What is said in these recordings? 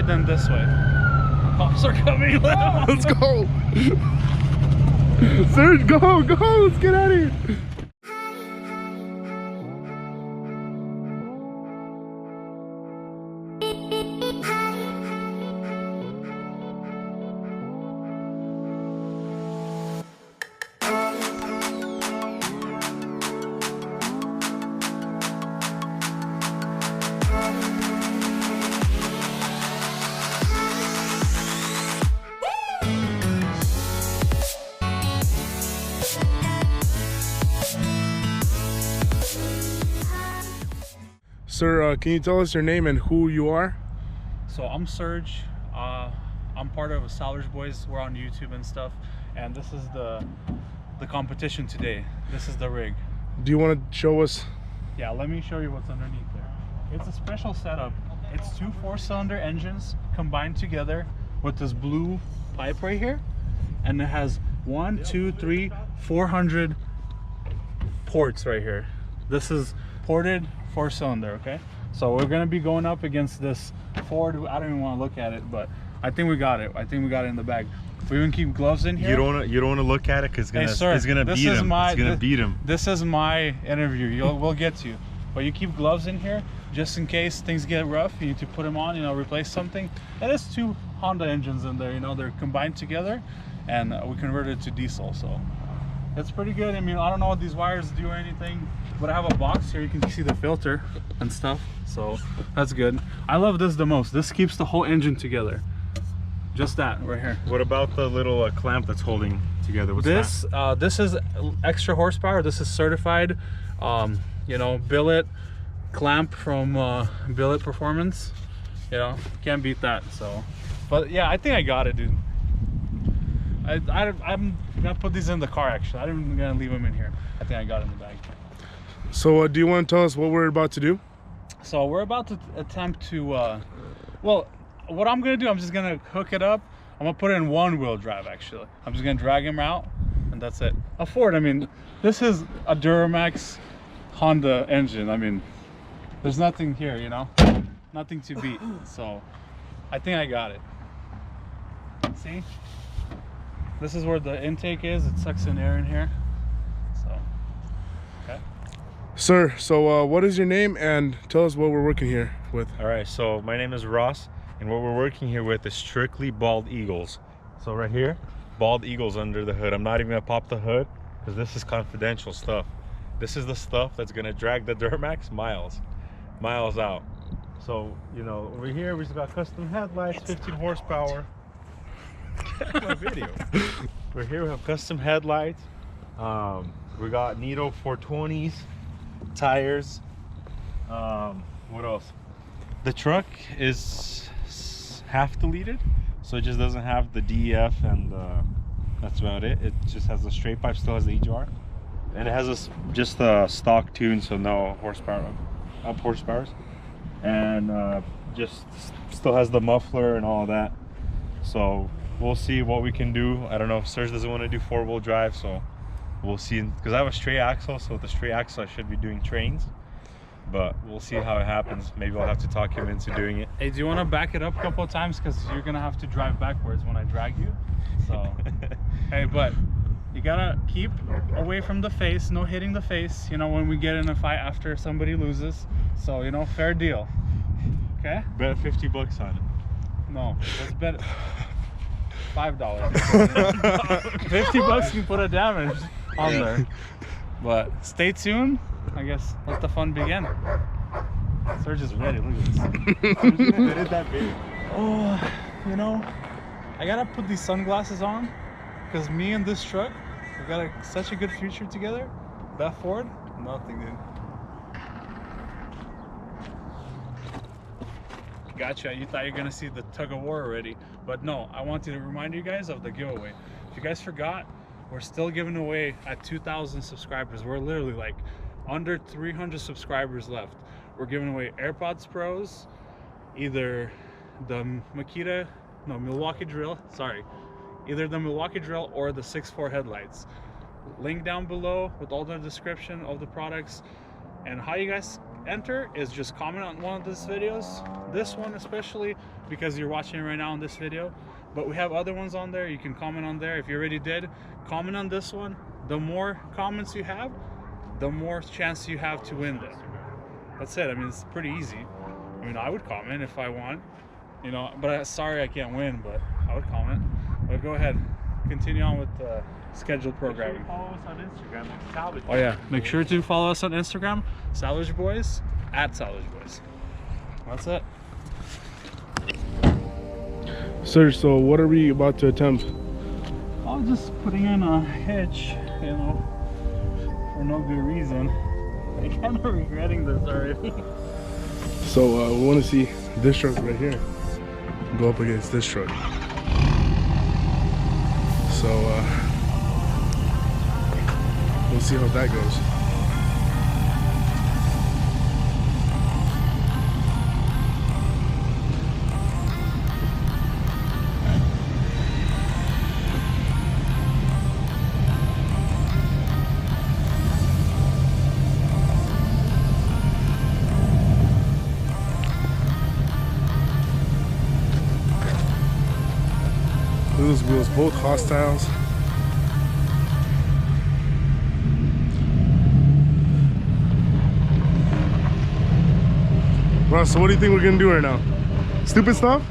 way, then this way. Cops are coming. Let's go. Serge, go. Let's get out of here. Sir, can you tell us your name and who you are? So I'm Serge. I'm part of SalvageBoiz. We're on YouTube and stuff. And this is the competition today. This is the rig. Do you want to show us? Yeah, let me show you what's underneath there. It's a special setup. It's two 4-cylinder engines combined together with this blue pipe right here. And it has 1, 2, 3, 400 ports right here. This is ported 4-cylinder, okay? So we're gonna be going up against this Ford. I don't even want to look at it, but I think we got it. I think we got it in the bag. We even keep gloves in here. You don't want to look at it because it's gonna beat him. This is my interview. We'll get to you, but you keep gloves in here just in case things get rough. You need to put them on, you know, replace something. And it's two Honda engines in there, you know, they're combined together, and we converted it to diesel, so it's pretty good. I mean, I don't know what these wires do or anything, but I have a box here. You can see the filter and stuff, so that's good. I love this the most. This keeps the whole engine together. Just that right here. What about the little clamp that's holding together? What's this? This is extra horsepower. This is certified, you know, billet clamp from Billet Performance. You know, can't beat that. So, but yeah, I think I got it, dude. I'm gonna put these in the car. Actually, I'm even gonna leave them in here. I think I got it in the bag. So do you want to tell us what we're about to do? So we're about to attempt to well, what I'm gonna do, I'm just gonna hook it up. I'm gonna put it in 1-wheel drive. Actually, I'm just gonna drag him out, and that's it. A Ford. I mean, this is a Duramax Honda engine. I mean, there's nothing here, you know, nothing to beat. So I think I got it. See, this is where the intake is. It sucks in air in here. So okay. Sir, so what is your name, and tell us what we're working here with? All right, so my name is Ross, and what we're working here with is strictly bald eagles. So right here, bald eagles under the hood. I'm not even gonna pop the hood because this is confidential stuff. This is the stuff that's gonna drag the Duramax miles out. So, you know, over here we just got custom headlights, 15 horsepower. My video. We're here, we have custom headlights. We got Nito 420s, tires. What else? The truck is half deleted, so it just doesn't have the DEF, and that's about it. It just has the straight pipe, still has the EGR, and it has just a stock tune, so no horsepower, up horsepowers, and just still has the muffler and all of that. So we'll see what we can do. I don't know if Serge doesn't want to do 4-wheel drive, so we'll see, because I have a straight axle, so with the straight axle I should be doing trains, but we'll see how it happens. Maybe I'll have to talk him into doing it. Hey, do you want to back it up a couple of times, because you're gonna have to drive backwards when I drag you, so hey, but you gotta keep away from the face, no hitting the face, you know, when we get in a fight after somebody loses. So, you know, fair deal. Okay, Bet 50 bucks on it. no, let's bet $5. 50 bucks can put a damage on there. But stay tuned. I guess let the fun begin. Serge is ready. Look at this. It is that big. Oh, you know, I gotta put these sunglasses on, because me and this truck, we got such a good future together. That Ford, nothing, dude. Gotcha. You thought you were gonna see the tug of war already, but no. I wanted to remind you guys of the giveaway. If you guys forgot, we're still giving away at 2,000 subscribers. We're literally like under 300 subscribers left. We're giving away AirPods Pros, either the Milwaukee drill, either the Milwaukee drill or the 6.4 headlights. Link down below with all the description of the products. And how you guys enter is just comment on one of these videos, this one especially because you're watching it right now on this video, but we have other ones on there. You can comment on there. If you already did, comment on this one. The more comments you have, the more chance you have to win this. That's it. I mean, it's pretty easy. I mean, I would comment if I won, you know, but sorry I can't win, but I would comment. But go ahead, continue on with the scheduled programming. Follow us on Instagram, SalvageBoiz. Oh yeah, make sure to follow us on Instagram, SalvageBoiz, @SalvageBoiz. That's it. Sir, so what are we about to attempt? I was just putting in a hitch, you know, for no good reason. I'm kind of regretting this already. So we want to see this truck right here go up against this truck. So we'll see how that goes. Those wheels, both hostiles. Ross, so what do you think we're gonna do right now? Stupid stuff?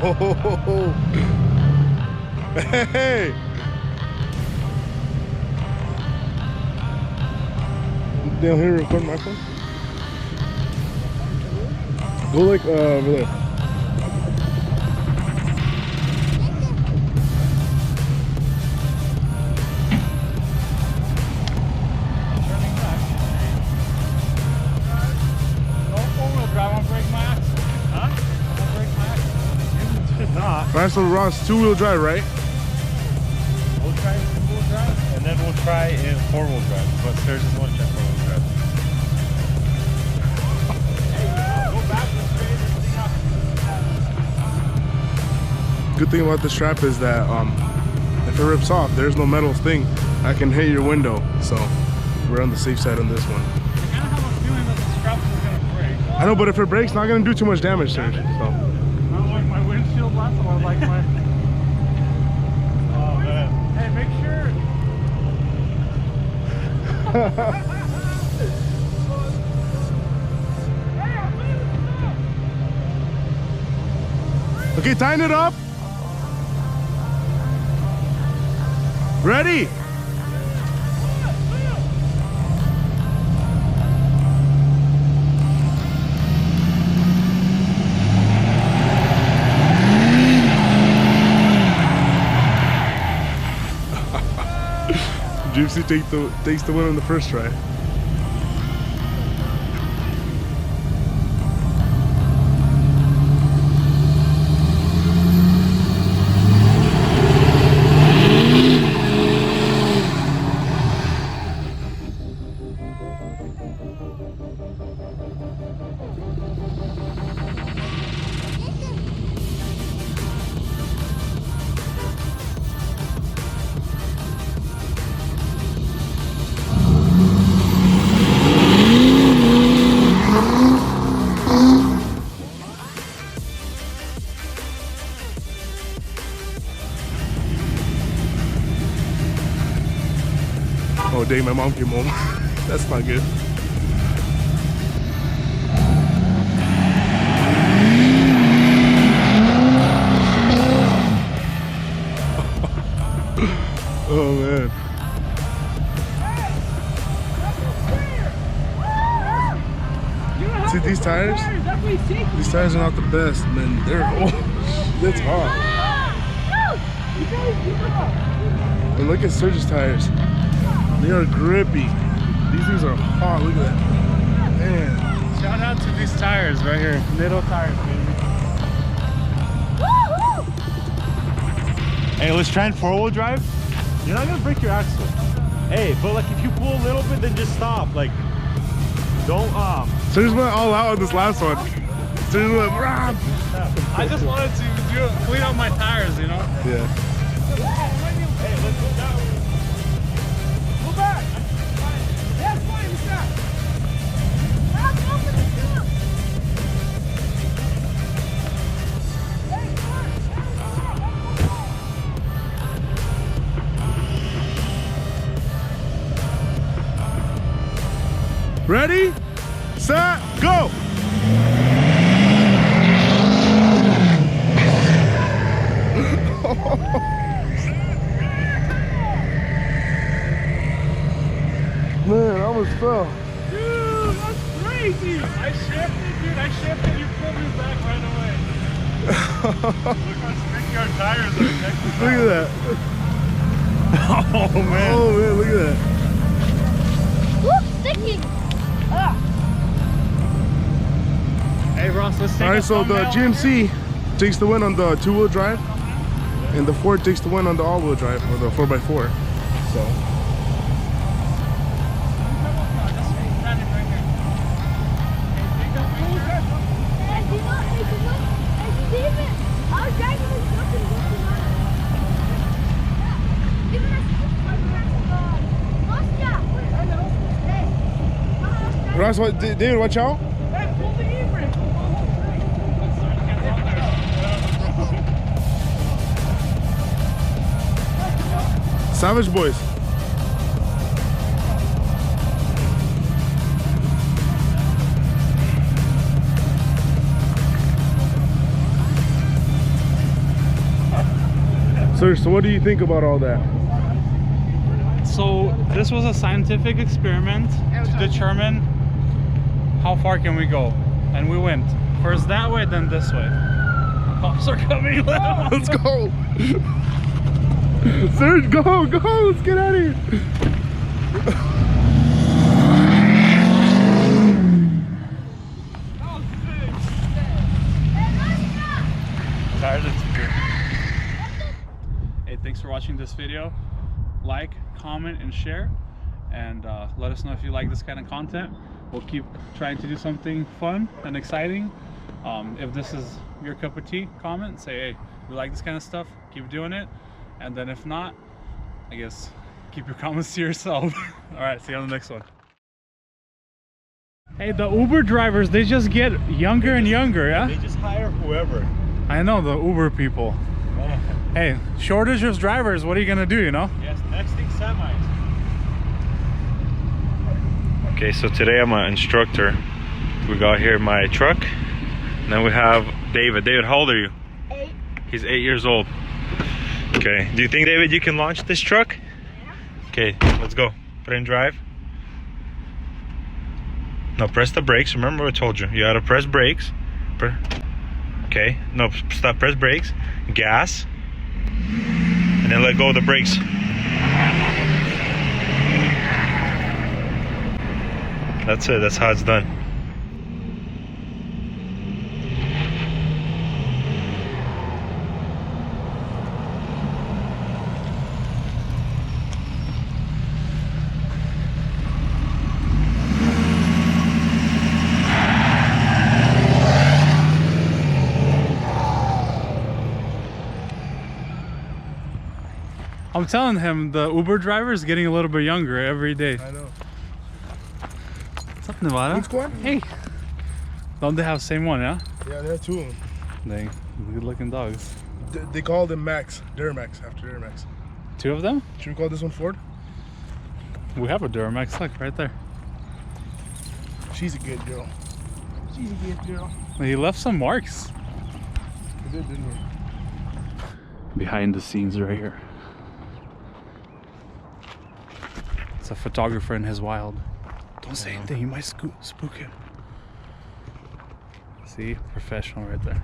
Oh, hey! Down here, record my phone. Go like over there. Alright, so Ross, two-wheel drive, right? We'll try two-wheel drive, and then we'll try in four-wheel drive. But Sarah just want to check four-wheel drive. Good thing about the strap is that if it rips off, there's no metal thing that can hit your window. So we're on the safe side on this one. I kind of have a feeling that the strap is gonna break. I know, but if it breaks, not gonna do too much damage, sir. So. I don't like my windshield last time. I like my. Oh man! Hey, make sure. Okay, tighten it up. Ready? Gypsy takes the win on the first try. Oh dang, my mom came home. That's not good. Oh man. See these tires? These tires are not the best, man. They're that's hot. And look at Serge's tires. They are grippy. These things are hot. Look at that. Man. Shout out to these tires right here. Little tires, baby. Hey, let's try and 4-wheel drive. You're not gonna break your axle. Hey, but like if you pull a little bit, then just stop. Like, don't Serge went all out on this last one. Serge went, rah! I just wanted to clean up my tires, you know? Yeah. Hey, let's go down. Go back. That's fine, stop. Ready, set, go! Man, I almost fell. Dude, that's crazy! I shifted, dude. I shifted. You pulled me back right away. Look how sticky our tires are. Look at that. Oh man. Oh man, look at that. Look, sticking. Hey, Ross, let's take All right, so the GMC takes the win on the 2-wheel drive, and the Ford takes the win on the all-wheel drive, or the 4x4. So. Ross, what, David, watch out. SalvageBoiz. Sir, so what do you think about all that? So this was a scientific experiment to determine how far can we go, and we went first that way, then this way. Cops are coming. Let's go. Serge, go, let's get out of here. Hey, thanks for watching this video. Like, comment, and share, and let us know if you like this kind of content. We'll keep trying to do something fun and exciting. If this is your cup of tea, comment, say, hey, we like this kind of stuff, keep doing it. And then if not, I guess keep your comments to yourself. All right, see you on the next one. Hey, the Uber drivers, they just get younger and younger, yeah? They just hire whoever. I know, the Uber people. Hey, shortage of drivers, what are you gonna do, you know? Yes, next thing, semis. Okay, so today I'm an instructor. We got here my truck. And then we have David. David, how old are you? 8. He's 8 years old. Okay, do you think, David, you can launch this truck? Yeah. Okay, let's go. Put in drive. No, press the brakes. Remember what I told you. You gotta press brakes. Okay, no, stop, press brakes. Gas. And then let go of the brakes. That's it, that's how it's done. I'm telling him the Uber driver is getting a little bit younger every day. I know. What's up, Nevada? What's going on? Hey. Don't they have the same one, yeah? Yeah, they have 2 of them. Dang, good looking dogs. They call them Max, Duramax, after Duramax. 2 of them? Should we call this one Ford? We have a Duramax, look, right there. She's a good girl. She's a good girl. He left some marks. We did, didn't we? Behind the scenes right here. It's a photographer in his wild. Don't say anything, you might spook him. See, professional right there.